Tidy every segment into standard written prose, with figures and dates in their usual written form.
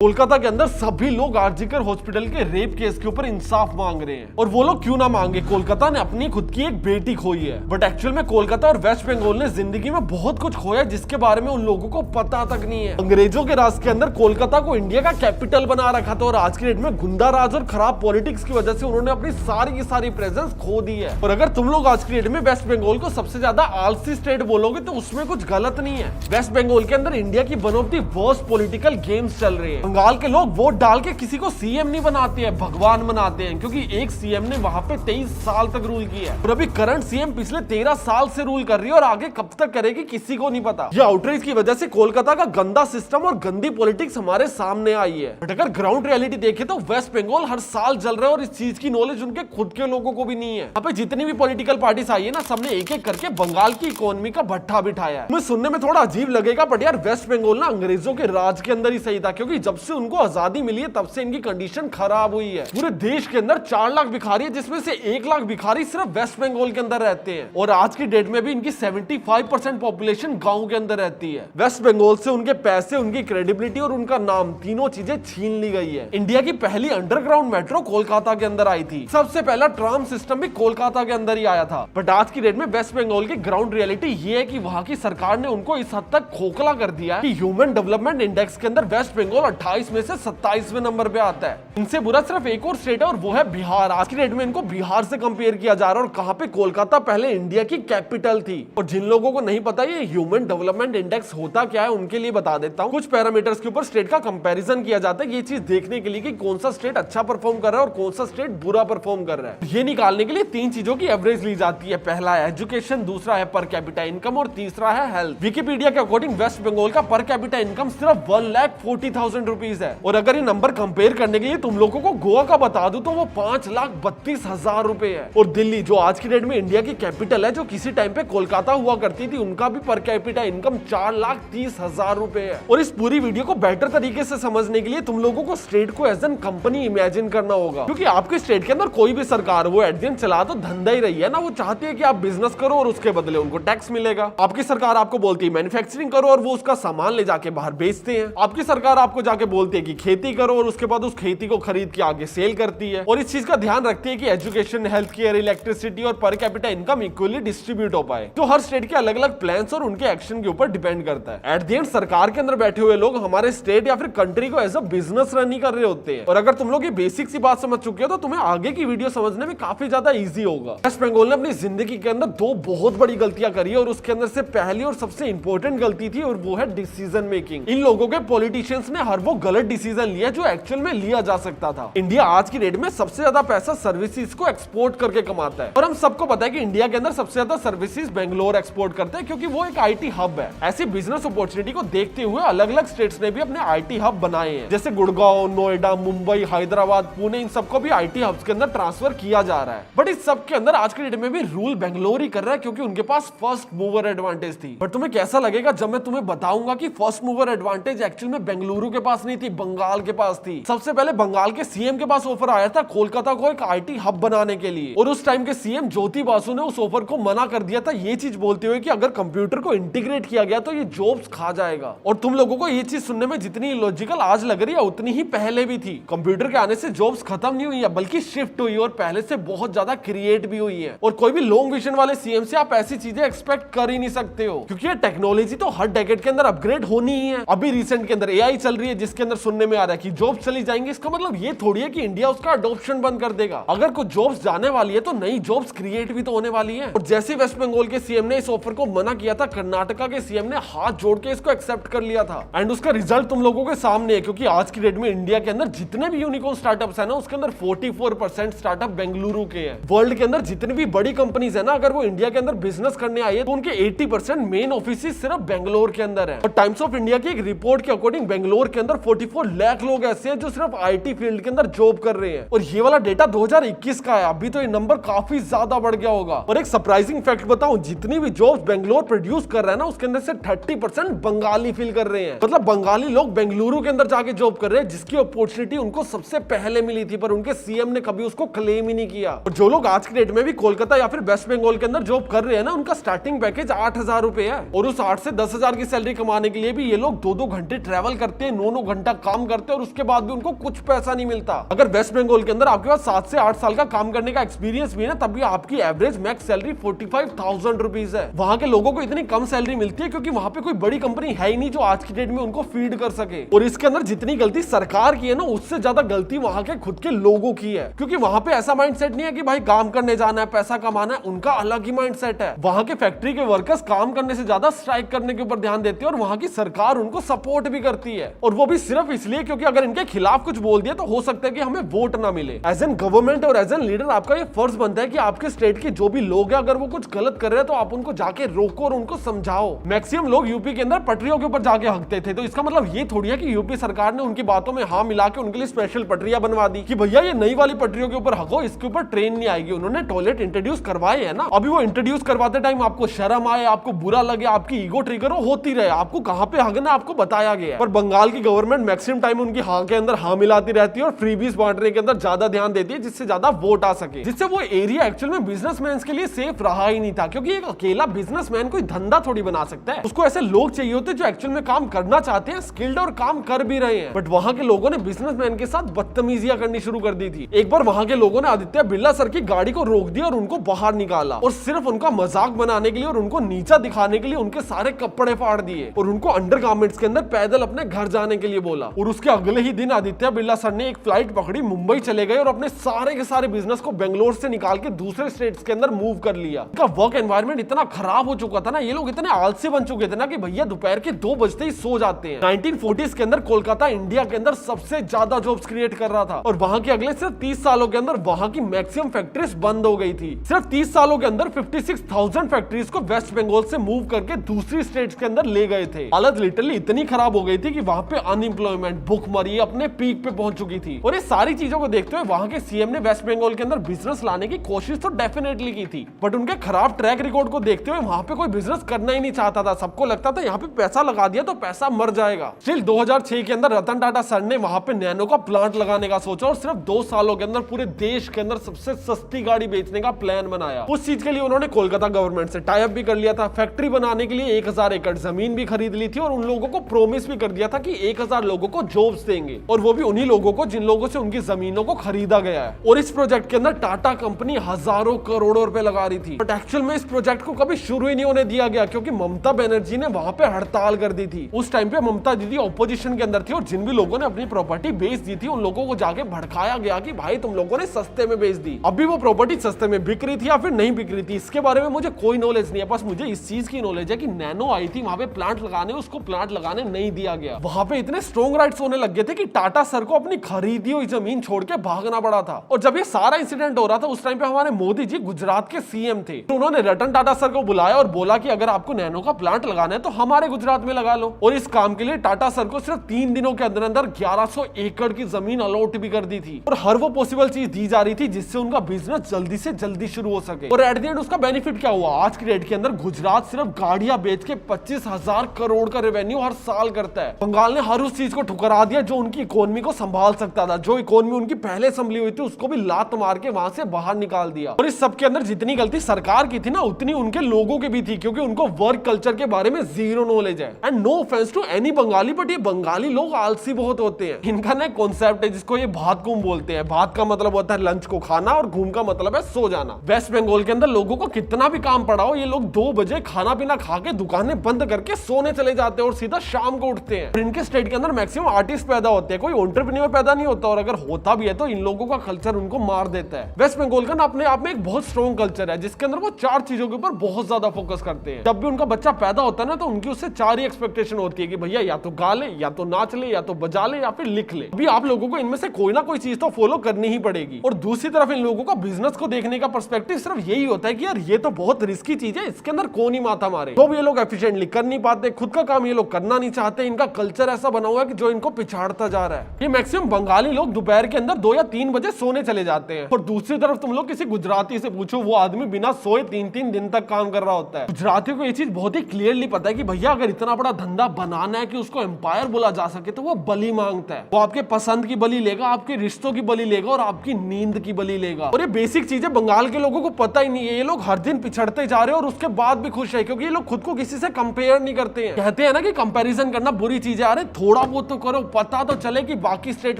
कोलकाता के अंदर सभी लोग आरजीकर हॉस्पिटल के रेप केस के ऊपर इंसाफ मांग रहे हैं। और वो लोग क्यों ना मांगे, कोलकाता ने अपनी खुद की एक बेटी खोई है। बट एक्चुअल में कोलकाता और वेस्ट बंगाल ने जिंदगी में बहुत कुछ खोया जिसके बारे में उन लोगों को पता तक नहीं है। अंग्रेजों के राज के अंदर कोलकाता को इंडिया का कैपिटल बना रखा था और आज की डेट में गुंडा राज और खराब पॉलिटिक्स की वजह से उन्होंने अपनी सारी की सारी प्रेजेंस खो दी है। और अगर तुम लोग आज की डेट में वेस्ट बंगाल को सबसे ज्यादा आलसी स्टेट बोलोगे तो उसमें कुछ गलत नहीं है। वेस्ट बंगाल के अंदर इंडिया की one of the worst political games चल रही है। बंगाल के लोग वोट डाल के किसी को सीएम नहीं बनाते हैं, भगवान बनाते हैं, क्योंकि एक सीएम ने वहां पे 23 साल तक रूल किया है और अभी करंट सीएम पिछले 13 साल से रूल कर रही है और आगे कब तक करेगी किसी को नहीं पता। ये आउटरीच की वजह से कोलकाता का गंदा सिस्टम और गंदी पॉलिटिक्स हमारे सामने आई है। बट अगर ग्राउंड रियलिटी देखे तो वेस्ट बंगाल हर साल जल रहा है और इस चीज की नॉलेज उनके खुद के लोगों को भी नहीं है। यहाँ पे जितनी भी पॉलिटिकल पार्टीज आई है ना, सबने एक एक करके बंगाल की इकोनॉमी का भट्ठा बिठाया है। मुझे सुनने में थोड़ा अजीब लगेगा बट यार वेस्ट बंगाल ना अंग्रेजों के राज के अंदर ही सही था, क्योंकि जब से उनको आजादी मिली है तब से इनकी कंडीशन खराब हुई है। पूरे देश के अंदर 4 लाख भिखारी है जिसमें से 1 लाख भिखारी सिर्फ वेस्ट बंगाल के अंदर रहते हैं और आज की डेट में भी इनकी 75% पॉपुलेशन गांव के अंदर रहती है। वेस्ट बंगाल से उनके पैसे, उनकी क्रेडिबिलिटी और उनका नाम, तीनों चीजें छीन ली गई है। इंडिया की पहली अंडरग्राउंड मेट्रो कोलकाता के अंदर आई थी। सबसे पहला ट्राम सिस्टम भी कोलकाता के अंदर ही आया था। बट आज की डेट में वेस्ट बंगाल की ग्राउंड रियलिटी ये है कि वहां की सरकार ने उनको इस हद तक खोखला कर दिया है कि ह्यूमन डेवलपमेंट इंडेक्स के अंदर वेस्ट बंगाल 28 में से 27वें नंबर पे आता है। इनसे बुरा सिर्फ एक और स्टेट है और वो है बिहार। आज की डेट में इनको बिहार से कंपेयर किया जा रहा है और कहां पे कोलकाता पहले इंडिया की कैपिटल थी। और जिन लोगों को नहीं पता ये ह्यूमन डेवलपमेंट इंडेक्स होता क्या है उनके लिए बता देता हूं। कुछ पैरामीटर्स के ऊपर स्टेट का कंपैरिजन किया जाता है ये चीज देखने के लिए कि कौन सा स्टेट अच्छा परफॉर्म कर रहा है और कौन सा स्टेट बुरा परफॉर्म कर रहा है। ये निकालने के लिए 3 चीजों की एवरेज ली जाती है। पहला है एजुकेशन, दूसरा है पर कैपिटा इनकम और तीसरा है हेल्थ। विकिपीडिया के अकॉर्डिंग वेस्ट बंगाल का पर कैपिटा इनकम सिर्फ 1,40,000 रुपीज है और अगर ये नंबर कंपेयर करने के लिए तुम लोगों को गोवा का बता दूं तो वो 5,32,000 रुपए है। और दिल्ली जो आज की डेट में इंडिया की कैपिटल है, जो किसी टाइम पे कोलकाता हुआ करती थी, उनका भी पर कैपिटा इनकम 4,30,000 रुपए है। और इस पूरी वीडियो को बेटर तरीके से समझने के लिए तुम लोगों को स्टेट को एज एन कंपनी इमेजिन करना होगा, क्योंकि आपके स्टेट के अंदर कोई भी सरकार वो एट द एंड चला तो धंधा ही रही है ना। वो चाहती है कि आप बिजनेस करो और उसके बदले उनको टैक्स मिलेगा। आपकी सरकार आपको बोलती है मैन्युफैक्चरिंग करो और वो उसका सामान ले जाके बाहर बेचते हैं। आपकी सरकार आपको जाके बोलती है कि खेती करो और उसके बाद उस खेती को खरीद के आगे सेल करती है। और इस चीज का ध्यान रखती है कि एजुकेशन, हेल्थ केयर, इलेक्ट्रिसिटी और per capita income equally distribute हो पाए, जो हर स्टेट के अलग अलग प्लान्स और उनके एक्शन के ऊपर डिपेंड करता है। एट द एंड सरकार के अंदर बैठे हुए लोग हमारे स्टेट या फिर कंट्री को एज अ बिजनेस रन ही कर रहे होते हैं। और अगर तुम लोग ये बेसिक सी बात समझ चुके हो तो तुम्हें आगे की वीडियो समझने में काफी ज्यादा इजी होगा। वेस्ट बंगाल ने अपनी जिंदगी के अंदर 2 बहुत बड़ी गलतियां करी है और उसके अंदर से पहली और सबसे इंपॉर्टेंट गलती थी और वो है डिसीजन मेकिंग। इन लोगों के पॉलिटिशियंस ने हर वो गलत डिसीजन लिया जो एक्चुअल में लिया जा सकता था। इंडिया आज की डेट में सबसे ज्यादा पैसा सर्विसेज को एक्सपोर्ट करके कमाता है और हम सबको पता है कि इंडिया के अंदर सबसे ज्यादा सर्विसेज बेंगलोर एक्सपोर्ट करते हैं, क्योंकि वो एक आईटी हब है। ऐसी बिजनेस अपॉर्चुनिटी को देखते हुए अलग अलग स्टेट्स ने भी अपने आईटी हब बनाए हैं, जैसे गुड़गांव, नोएडा, मुंबई, हैदराबाद, पुणे, इन सबको भी आईटी हब्स के अंदर ट्रांसफर किया जा रहा है। बट इस सब के अंदर आज की डेट में भी रूल बेंगलोर ही कर रहा है, क्योंकि उनके पास फर्स्ट मूवर एडवांटेज थी। बट तुम्हें कैसा लगेगा जब मैं तुम्हें बताऊंगा कि फर्स्ट मूवर एडवांटेज एक्चुअल में बेंगलुरु के पास नहीं थी, बंगाल के पास थी। सबसे पहले बंगाल के सीएम के पास ऑफर आया था कोलकाता को एक आईटी हब बनाने के लिए और उस टाइम के सीएम ज्योति बासु ने उस ऑफर को मना कर दिया था, ये चीज बोलते हुए कि अगर कंप्यूटर को इंटीग्रेट किया गया तो ये जॉब्स खा जाएगा। और तुम लोगों को ये चीज सुनने में जितनी लॉजिकल आज लग रही है उतनी ही पहले भी थी। कंप्यूटर के आने से जॉब्स खत्म नहीं हुई है बल्कि शिफ्ट हुई और पहले से बहुत ज्यादा क्रिएट भी हुई है। और कोई भी लॉन्ग विजन वाले सीएम से आप ऐसी चीजें एक्सपेक्ट कर ही नहीं सकते हो, क्योंकि ये टेक्नोलॉजी तो हर डेकेड के अंदर अपग्रेड होनी ही है। अभी रिसेंट के अंदर एआई चल रही है जिसके अंदर सुनने में आ रहा है कि जॉब्स चली जाएंगी। इसका मतलब ये थोड़ी है कि इंडिया उसका अडॉप्शन बंद कर देगा। अगर कुछ जॉब्स जाने वाली है तो नई जॉब्स क्रिएट भी तो होने वाली है। और जैसे वेस्ट बंगाल के सीएम ने इस ऑफर को मना किया था, कर्नाटका के सीएम ने हाथ जोड़ के इसको एक्सेप्ट कर लिया था एंड उसका रिजल्ट तुम लोगों के सामने है, क्योंकि आज की डेट में इंडिया के अंदर जितने भी यूनिकॉर्न स्टार्टअप्स है ना, उसके अंदर 44% स्टार्टअप बेंगलुरु के हैं। वर्ल्ड के अंदर जितनी भी बड़ी कंपनीज है ना, अगर वो इंडिया के अंदर बिजनेस करने आई है तो उनके 80% मेन ऑफिस सिर्फ बेंगलोर के अंदर है। और टाइम्स ऑफ इंडिया की एक रिपोर्ट के अकॉर्डिंग बेंगलोर के अंदर 44 लाख लोग ऐसे हैं जो सिर्फ आईटी फील्ड के अंदर जॉब कर रहे हैं। और ये वाला डेटा 2021 का है, अभी तो ये नंबर काफी ज्यादा बढ़ गया होगा। और एक सरप्राइजिंग फैक्ट बताऊं, जितनी भी जॉब्स बेंगलोर प्रोड्यूस कर रहा है ना, उसके अंदर से 30% बंगाली फील कर रहे हैं। मतलब बंगाली लोग बेंगलुरु के अंदर जाके जॉब कर रहे हैं, जिसकी अपॉर्चुनिटी उनको सबसे पहले मिली थी, पर उनके सीएम ने कभी उसको क्लेम ही नहीं किया। और जो लोग आज की डेट में भी कोलकाता या फिर वेस्ट बंगाल के अंदर जॉब कर रहे हैं ना, उनका स्टार्टिंग पैकेज 8,000 रुपए है और उस 8 से 10,000 की सैलरी कमाने के लिए भी ये लोग 2-2 घंटे ट्रैवल करते हैं, 9-9 घंटा काम करते हैं और उसके बाद भी उनको कुछ पैसा नहीं मिलता। अगर वेस्ट बंगाल के अंदर आपके पास 7 से 8 साल का काम करने का एक्सपीरियंस भी है ना, तब भी आपकी एवरेज मैक्स सैलरी 45,000 रुपीज है। वहां के लोगों को इतनी कम सैलरी मिलती है क्योंकि वहां पे कोई बड़ी कंपनी है ही नहीं जो आज की डेट में उनको फीड कर सके। और इसके अंदर जितनी गलती सरकार की है ना, उससे ज्यादा गलती वहां के खुद के लोगों की है, क्योंकि वहां पे ऐसा माइंडसेट नहीं है कि भाई काम करने जाना है, पैसा कमाना है। उनका अलग ही माइंडसेट है। वहां के फैक्ट्री के वर्कर्स काम करने से ज्यादा स्ट्राइक करने के ऊपर ध्यान देते हैं और वहां की सरकार उनको सपोर्ट भी करती है, और वो भी सिर्फ इसलिए क्योंकि अगर इनके खिलाफ कुछ बोल दिया तो हो सकता है कि हमें वोट ना मिले। एज एन गवर्नमेंट और एज एन लीडर आपका ये फर्ज बनता है कि आपके स्टेट के जो भी लोग हैं, अगर वो कुछ गलत कर रहे हैं तो आप उनको जाके रोको और उनको समझाओ। मैक्सिमम लोग यूपी के अंदर पटरियों के ऊपर जाके हकते थे, तो इसका मतलब ये थोड़ी है कि यूपी सरकार ने उनकी बातों में हाँ मिला के उनके लिए स्पेशल पटरियां बनवा दी कि भैया ये नई वाली पटरियों के ऊपर हको, इसके ऊपर ट्रेन नहीं आएगी। उन्होंने टॉयलेट इंट्रोड्यूस करवाए है ना, अभी वो इंट्रोड्यूस करवाते टाइम आपको शर्म आए, आपको बुरा लगे, आपकी ईगो ट्रिगर होती रहे, आपको कहां पे हगना आपको बताया गया है। पर बंगाल की गवर्नमेंट मैक्सिमम टाइम उनकी हाँ के अंदर हाँ मिलाती रहती है और फ्रीबीज बांटने के अंदर ज्यादा ध्यान देती है, जिससे ज्यादा वोट आ सके, जिससे वो एरिया एक्चुअल में बिजनेसमैन के लिए सेफ रहा ही नहीं था। क्योंकि एक अकेला बिजनेसमैन कोई धंधा थोड़ी बना सकता है, उसको ऐसे लोग चाहिए होते जो एक्चुअल में काम करना चाहते हैं, स्किल्ड और काम कर भी रहे हैं। बट वहां के लोगों ने बिजनेसमैन के साथ बदतमीजियां करनी शुरू कर दी थी। एक बार वहां के लोगों ने आदित्य बिरला सर की गाड़ी को रोक दिया और उनको बाहर निकाला, और सिर्फ उनका मजाक बनाने के लिए और उनको नीचा दिखाने के लिए उनके सारे कपड़े फाड़ दिए और उनको अंडरगारमेंट्स के अंदर पैदल अपने घर जाने के लिए बोला। और उसके अगले ही दिन आदित्य बिरला सर ने एक फ्लाइट पकड़ी, मुंबई चले गए और अपने सारे के सारे बिजनेस को बेंगलोर से निकाल के दूसरे स्टेट्स के अंदर मूव कर लिया। इनका वर्क एनवायरनमेंट इतना खराब हो चुका था ना, ये लोग इतने आलसी बन चुके थे ना कि भैया दोपहर के 2 बजते ही सो जाते हैं। 1940s के अंदर कोलकाता इंडिया के अंदर सबसे ज्यादा जॉब्स क्रिएट कर रहा था, और वहां के अगले सिर्फ 30 सालों के अंदर वहां की मैक्सिमम फैक्ट्रीज बंद हो गई थी। सिर्फ 30 सालों के अंदर 56,000 फैक्ट्रीज को वेस्ट बंगाल से मूव करके दूसरी स्टेट्स के अंदर ले गए थे। हालत लिटरली इतनी खराब हो गई थी कि वहां पे अनएम्प्लॉयमेंट, भुखमरी अपने पीक पे पहुंच चुकी थी। और ये सारी चीजों को देखते हुए वहां के सीएम ने वेस्ट बंगाल के अंदर बिजनेस लाने की कोशिश तो डेफिनेटली की थी, बट उनके खराब ट्रैक रिकॉर्ड को देखते हुए वहां पे कोई बिजनेस करना ही नहीं चाहता था। सबको लगता था यहाँ पे पैसा लगा दिया तो पैसा मर जाएगा। स्टिल 2006 के अंदर रतन टाटा सर ने वहां पे नैनो का प्लांट लगाने का सोचा और सिर्फ 2 सालों के अंदर पूरे देश के अंदर सबसे सस्ती गाड़ी बेचने का प्लान बनाया। उस चीज के लिए उन्होंने कोलकाता गवर्नमेंट से टाई अप भी कर लिया था। फैक्ट्री बनाने के लिए 1000 एकड़ जमीन भी खरीद ली थी और उन लोगों को प्रोमिस भी कर दिया था कि 1000 लोगों को जॉब्स देंगे, और वो भी उन्हीं लोगों को जिन लोगों से उनकी जमीनों को खरीदा गया है। और इस प्रोजेक्ट के अंदर टाटा कंपनी हजारों करोड़ों रुपए लगा रही थी, बट एक्चुअल में इस प्रोजेक्ट को कभी शुरू ही नहीं होने दिया गया क्योंकि ममता बनर्जी ने वहां पे हड़ताल कर दी थी। उस टाइम पे ममता दीदी ऑपोजिशन के अंदर थी और जिन भी लोगों ने अपनी प्रॉपर्टी बेच दी थी उन लोगों को जाके भड़काया गया कि भाई तुम लोगों ने सस्ते में बेच दी। अभी वो प्रॉपर्टी सस्ते में बिक रही थी या फिर नहीं बिक रही थी, इसके बारे में मुझे कोई नॉलेज नहीं है। बस मुझे इस चीज की नॉलेज है कि नैनो आई थी वहां पे प्लांट लगाने, उसको प्लांट लगाने नहीं दिया गया। वहां पे इतने स्ट्रॉन्ग राइट्स होने लग गए थे कि टाटा सर को अपनी खरीदी हुई जमीन छोड़ के भागना पड़ा था। और जब ये सारा इंसिडेंट हो रहा था उस टाइम पे हमारे मोदी जी गुजरात के सीएम थे, तो उन्होंने रतन टाटा सर को बुलाया और बोला कि अगर आपको नैनो का प्लांट लगाना है तो हमारे गुजरात में लगा लो। और इस काम के लिए टाटा सर को सिर्फ 3 दिनों के अंदर अंदर 1100 एकड़ की जमीन अलॉट भी कर दी थी, और हर वो पॉसिबल चीज दी जा रही थी जिससे उनका बिजनेस जल्दी से जल्दी शुरू हो सके। और एट द एंड उसका बेनिफिट क्या हुआ? आज की डेट के अंदर गुजरात सिर्फ गाड़ियां बेच के 25,000 करोड़ का रेवेन्यू हर साल करता है। बंगाल ने हर उस चीज को ठुकरा दिया जो उनकी इकोनॉमी को संभाल सकता था। जो इकोनॉमी उनकी पहले संभली हुई थी उसको भी लात मार के वहां से बाहर निकाल दिया। और इस सब के अंदर जितनी गलती सरकार की थी ना, उतनी उनके लोगों की भी थी, क्योंकि उनको वर्क कल्चर के बारे में जीरो नॉलेज है। And no offence to any Bengali, but ये बंगाली लोग आलसी बहुत होते हैं। इनका ना कॉन्सेप्ट है जिसको ये भात घूम बोलते हैं। भात का मतलब होता है लंच को खाना और घूम का मतलब है सो जाना। वेस्ट बंगाल के अंदर लोगों को कितना भी काम पड़ा हो, ये लोग 2 बजे खाना पीना खा के दुकानें बंद करके सोने चले जाते हैं और सीधा शाम को उठते हैं। इनके स्टेट के अंदर मैक्सिमम आर्टिस्ट पैदा होते हैं, कोई एंटरप्रेन्योर पैदा नहीं होता, और अगर होता भी है तो इन लोगों का कल्चर उनको मार देता है। वेस्ट बंगाल का ना अपने आप में एक बहुत स्ट्रॉन्ग कल्चर है जिसके अंदर वो 4 चीजों के ऊपर बहुत ज्यादा फोकस करते हैं। जब भी उनका बच्चा पैदा होता है ना, तो उनकी उससे 4 ही एक्सपेक्टेशन होती है कि भैया या तो गा ले, या तो नाच ले, या तो बजा ले, या फिर लिख ले। अभी आप लोगों को इनमें से कोई ना कोई चीज तो फॉलो करनी ही पड़ेगी। और दूसरी तरफ इन लोगों का बिजनेस को देखने का पर्सपेक्टिव सिर्फ यही होता है कि यार ये तो बहुत रिस्की चीज है, इसके अंदर कौन ही माथा मारे। तो ये लोग एफिशिएंटली कर नहीं पाते, खुद का काम ये लोग करना नहीं चाहते। इनका कल्चर ऐसा बना हुआ है कि जो इनको पिछाड़ता जा रहा है। ये मैक्सिमम बंगाली लोग दोपहर के अंदर 2 या 3 बजे सोने चले जाते हैं, और दूसरी तरफ तुम लोग किसी गुजराती से पूछो, वो आदमी बिना सोए 3-3 दिन तक काम कर रहा होता है। गुजरातियों को ये चीज बहुत ही क्लियरली पता है कि भैया अगर इतना बड़ा धंधा बनाना है कि उसको एम्पायर बोला जा सके, तो वो बलि मांगता है। वो आपके पसंद की बलि लेगा, आपके रिश्तों की बलि लेगा, और आपकी नींद की बलि लेगा। और ये बेसिक चीजें बंगाल के लोगों को पता ही नहीं है। ये लोग हर दिन पिछड़ते जा रहे हैं और उसके बाद भी खुश है, क्योंकि ये लोग खुद को किसी से कंपेयर नहीं करते हैं। कहते हैं ना कि कंपैरिजन करना बुरी चीज है। अरे थोड़ा थोड़ा बहुत तो करो, पता तो चले कि बाकी स्टेट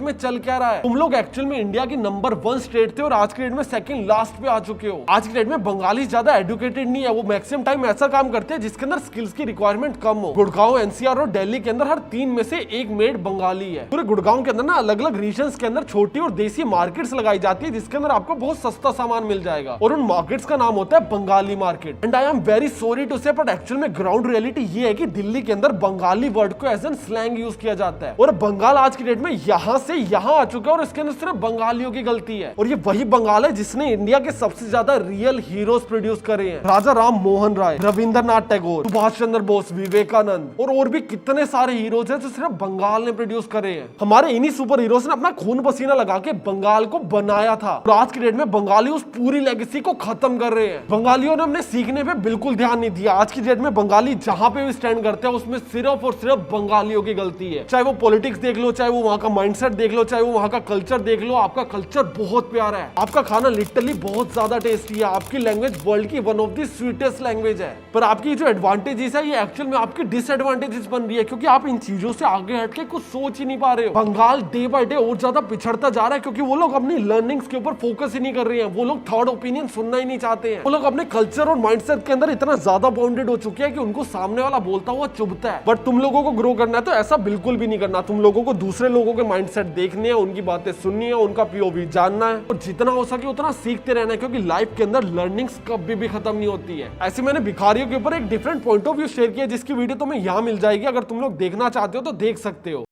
में चल क्या रहा है। तुम लोग एक्चुअल में इंडिया की नंबर 1 स्टेट थे और आज की डेट में सेकंड लास्ट पे आ चुके हो। आज की डेट में बंगाली ज्यादा एजुकेटेड नहीं है, वो मैक्सिमम टाइम ऐसा काम करते हैं जिसके अंदर स्किल्स की रिक्वायरमेंट कम हो। गुड़गांव, एनसीआर और दिल्ली के अंदर हर 3 में से 1 मेड बंगाली है। पूरे गुड़गांव के अंदर ना अलग अलग रीजन्स के अंदर छोटी और देसी मार्केट्स लगाई जाती है जिसके अंदर आपको बहुत सस्ता सामान मिल जाएगा और उन मार्केट्स का नाम होता है Bengali market. And I am very sorry to say but actual में ग्राउंड रियलिटी ये है कि दिल्ली के अंदर बंगाली वर्ड को एज एन स्लैंग यूज किया जाता है और बंगाल आज की डेट में यहाँ से यहाँ आ चुका है और इसके अंदर सिर्फ बंगालियों की गलती है। और ये वही बंगाल है जिसने इंडिया के सबसे ज्यादा रियल हीरोज प्रोड्यूस करे हैं। राजा राम मोहन राय, रविंद्रनाथ टैगोर, सुभाष चंद्र बोस, विवेकानंद और भी कितने सारे हीरोज हैं जो सिर्फ बंगाल ने प्रोड्यूस करे हैं। हमारे इन्हीं सुपर हीरोज ने अपना खून पसीना लगा के बंगाल को बनाया था और आज की डेट में बंगाली उस पूरी लेगेसी को खत्म कर रहे हैं। बंगालियों ने अपने सीखने पे बिल्कुल ध्यान नहीं दिया। आज की डेट में बंगाली जहां पे भी स्टैंड करते हैं उसमें सिर्फ और सिर्फ बंगालियों की गलती है। चाहे वो पॉलिटिक्स देख लो, चाहे वो वहाँ का माइंडसेट देख लो, चाहे वो वहाँ का कल्चर देख लो। आपका कल्चर बहुत प्यारा है, आपका खाना लिटरली बहुत ज्यादा टेस्टी है, आपकी लैंग्वेज वर्ल्ड की one of the sweetest language है। पर आपकी जो एडवांटेजेस है ये एक्चुअल में आपकी डिसएडवांटेजेस बन रही है क्योंकि आप इन चीजों से आगे हटके कुछ सोच ही नहीं पा रहे हो। बंगाल डे बाय डे और ज्यादा पिछड़ता जा रहा है क्योंकि वो लोग अपनी लर्निंग्स के ऊपर फोकस ही नहीं कर रहे हैं। वो लोग थर्ड ओपिनियन सुनना ही नहीं चाहते हैं। वो लोग अपने कल्चर और माइंडसेट के अंदर इतना ज्यादा बाउंडेड हो चुके हैं कि उनको सामने वाला बोलता हुआ चुभता है। बट तुम लोगों को ग्रो करना है तो ऐसा बिल्कुल भी नहीं करना। तुम लोगों को दूसरे लोगों के माइंडसेट देखने हैं, उनकी बातें सुननी है, उनका पीओवी जानना है और जितना हो सके उतना सीखते रहना है क्योंकि लाइफ के अंदर लर्निंग्स कभी भी खत्म नहीं होती है। ऐसे मैंने भिखारियों के ऊपर एक different point of view share किया जिसकी वीडियो तुम्हें यहाँ मिल जाएगी। अगर तुम लोग देखना चाहते हो तो देख सकते हो।